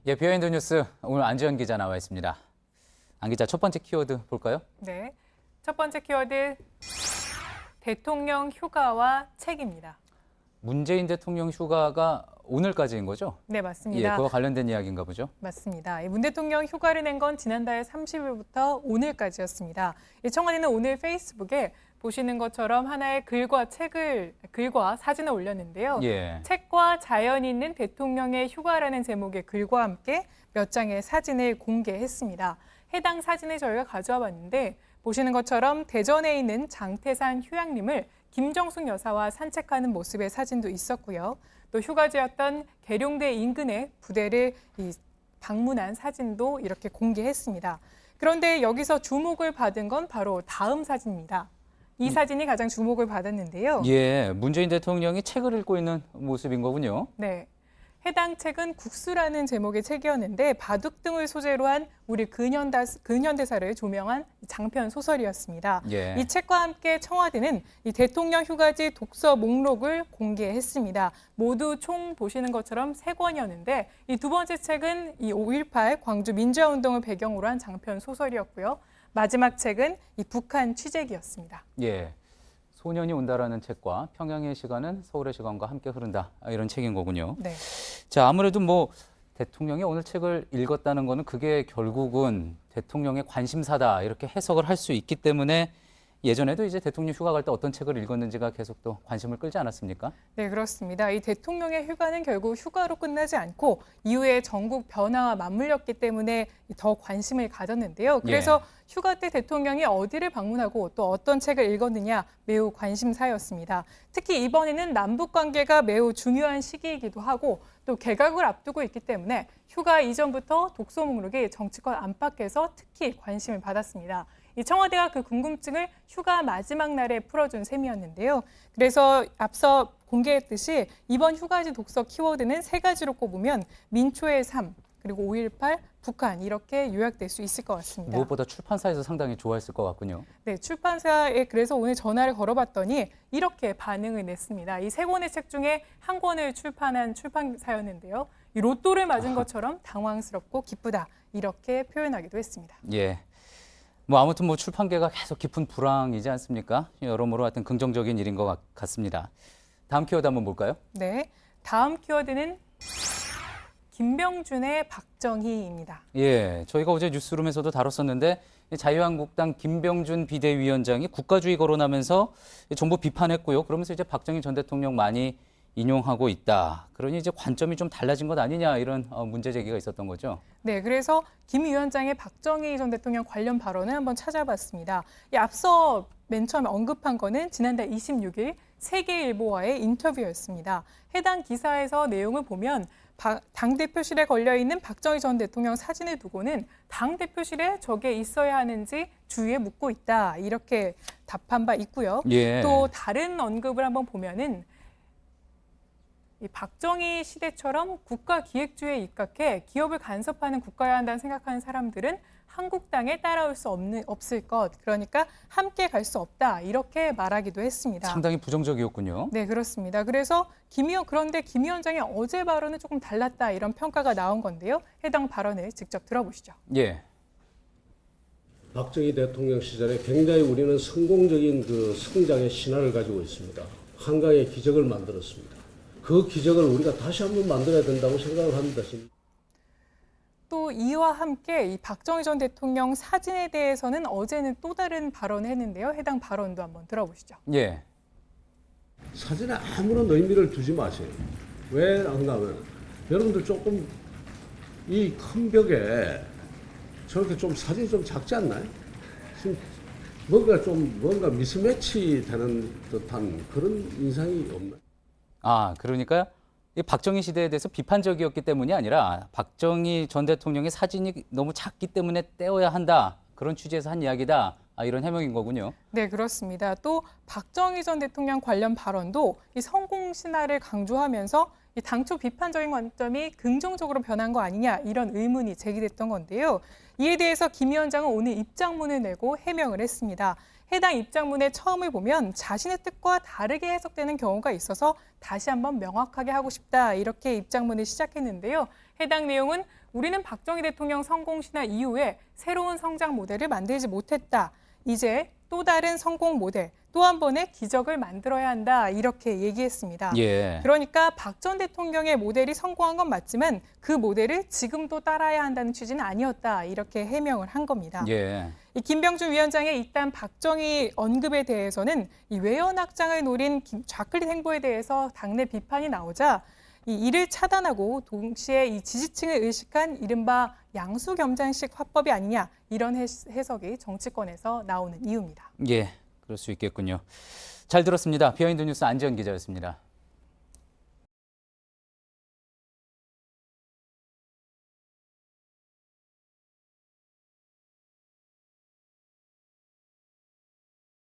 예, 비하인드 뉴스 오늘 안지현 기자 나와 있습니다. 안 기자, 첫 번째 키워드 볼까요? 네, 첫 번째 키워드 대통령 휴가와 책입니다. 문재인 대통령 휴가가 오늘까지인 거죠? 네, 맞습니다. 예, 그와 관련된 이야기인가 보죠? 맞습니다. 문 대통령 휴가를 낸 건 지난달 30일부터 오늘까지였습니다. 청와대는 오늘 페이스북에 보시는 것처럼 하나의 글과 사진을 올렸는데요. 예. 책과 자연이 있는 대통령의 휴가라는 제목의 글과 함께 몇 장의 사진을 공개했습니다. 해당 사진을 저희가 가져와 봤는데 보시는 것처럼 대전에 있는 장태산 휴양림을 김정숙 여사와 산책하는 모습의 사진도 있었고요. 또 휴가지였던 계룡대 인근의 부대를 방문한 사진도 이렇게 공개했습니다. 그런데 여기서 주목을 받은 건 바로 다음 사진입니다. 이 사진이 가장 주목을 받았는데요. 예, 문재인 대통령이 책을 읽고 있는 모습인 거군요. 네. 해당 책은 국수라는 제목의 책이었는데 바둑 등을 소재로 한 우리 근현대사를 조명한 장편 소설이었습니다. 예. 이 책과 함께 청와대는 이 대통령 휴가지 독서 목록을 공개했습니다. 모두 총 보시는 것처럼 3권이었는데 이 두 번째 책은 이 5.18 광주 민주화운동을 배경으로 한 장편 소설이었고요. 마지막 책은 이 북한 취재기였습니다. 예. 소년이 온다라는 책과 평양의 시간은 서울의 시간과 함께 흐른다. 이런 책인 거군요. 네. 자, 아무래도 뭐 대통령이 오늘 책을 읽었다는 거는 그게 결국은 대통령의 관심사다. 이렇게 해석을 할 수 있기 때문에 예전에도 이제 대통령 휴가 갈 때 어떤 책을 읽었는지가 계속 또 관심을 끌지 않았습니까? 네, 그렇습니다. 이 대통령의 휴가는 결국 휴가로 끝나지 않고 이후에 전국 변화와 맞물렸기 때문에 더 관심을 가졌는데요. 그래서 휴가 때 대통령이 어디를 방문하고 또 어떤 책을 읽었느냐 매우 관심사였습니다. 특히 이번에는 남북 관계가 매우 중요한 시기이기도 하고 또 개각을 앞두고 있기 때문에 휴가 이전부터 독서 목록이 정치권 안팎에서 특히 관심을 받았습니다. 이 청와대가 그 궁금증을 휴가 마지막 날에 풀어준 셈이었는데요. 그래서 앞서 공개했듯이 이번 휴가지 독서 키워드는 3가지로 꼽으면 민초의 삶, 그리고 5.18, 북한 이렇게 요약될 수 있을 것 같습니다. 무엇보다 출판사에서 상당히 좋아했을 것 같군요. 네, 출판사에 그래서 오늘 전화를 걸어봤더니 이렇게 반응을 냈습니다. 이 3권의 책 중에 한 권을 출판한 출판사였는데요. 이 로또를 맞은 것처럼 당황스럽고 기쁘다 이렇게 표현하기도 했습니다. 예. 뭐 아무튼 뭐 출판계가 계속 깊은 불황이지 않습니까? 여러모로 하여튼 긍정적인 일인 것 같습니다. 다음 키워드 한번 볼까요? 네, 다음 키워드는 김병준의 박정희입니다. 예, 저희가 어제 뉴스룸에서도 다뤘었는데 자유한국당 김병준 비대위원장이 국가주의 거론하면서 정부 비판했고요. 그러면서 이제 박정희 전 대통령 많이 인용하고 있다. 그러니 이제 관점이 좀 달라진 것 아니냐 이런 문제 제기가 있었던 거죠. 네, 그래서 김 위원장의 박정희 전 대통령 관련 발언을 한번 찾아봤습니다. 앞서 맨 처음에 언급한 거는 지난달 26일 세계일보와의 인터뷰였습니다. 해당 기사에서 내용을 보면 당대표실에 걸려있는 박정희 전 대통령 사진을 두고는 당대표실에 저게 있어야 하는지 주위에 묻고 있다. 이렇게 답한 바 있고요. 예. 또 다른 언급을 한번 보면은 이 박정희 시대처럼 국가 기획주의에 입각해 기업을 간섭하는 국가여야 한다는 생각하는 사람들은 한국당에 따라올 수 없을 것, 그러니까 함께 갈 수 없다 이렇게 말하기도 했습니다. 상당히 부정적이었군요. 네, 그렇습니다. 그래서 그런데 김 위원장의 어제 발언은 조금 달랐다 이런 평가가 나온 건데요. 해당 발언을 직접 들어보시죠. 예. 박정희 대통령 시절에 굉장히 우리는 성공적인 그 성장의 신화를 가지고 있습니다. 한강의 기적을 만들었습니다. 그 기적을 우리가 다시 한번 만들어야 된다고 생각을 합니다. 또 이와 함께 이 박정희 전 대통령 사진에 대해서는 어제는 또 다른 발언을 했는데요. 해당 발언도 한번 들어보시죠. 예. 사진에 아무런 의미를 두지 마세요. 왜 안 가면 여러분들 조금 이 큰 벽에 저렇게 좀 사진이 좀 작지 않나요? 지금 뭔가 미스매치 되는 듯한 그런 인상이 없나요? 아, 그러니까 이 박정희 시대에 대해서 비판적이었기 때문이 아니라 박정희 전 대통령의 사진이 너무 작기 때문에 떼어야 한다. 그런 취지에서 한 이야기다. 이런 해명인 거군요. 네, 그렇습니다. 또 박정희 전 대통령 관련 발언도 이 성공 신화를 강조하면서 이 당초 비판적인 관점이 긍정적으로 변한 거 아니냐 이런 의문이 제기됐던 건데요. 이에 대해서 김 위원장은 오늘 입장문을 내고 해명을 했습니다. 해당 입장문의 처음을 보면 자신의 뜻과 다르게 해석되는 경우가 있어서 다시 한번 명확하게 하고 싶다 이렇게 입장문을 시작했는데요. 해당 내용은 우리는 박정희 대통령 성공 신화 이후에 새로운 성장 모델을 만들지 못했다. 이제 또 다른 성공 모델, 또 한 번의 기적을 만들어야 한다 이렇게 얘기했습니다. 예. 그러니까 박 전 대통령의 모델이 성공한 건 맞지만 그 모델을 지금도 따라야 한다는 취지는 아니었다 이렇게 해명을 한 겁니다. 예. 이 김병준 위원장의 일단 박정희 언급에 대해서는 이 외연 확장을 노린 좌클릿 행보에 대해서 당내 비판이 나오자 이를 차단하고 동시에 이 지지층을 의식한 이른바 양수겸장식 화법이 아니냐 이런 해석이 정치권에서 나오는 이유입니다. 예. 그럴 수 있겠군요. 잘 들었습니다. 비하인드 뉴스 안지연 기자였습니다.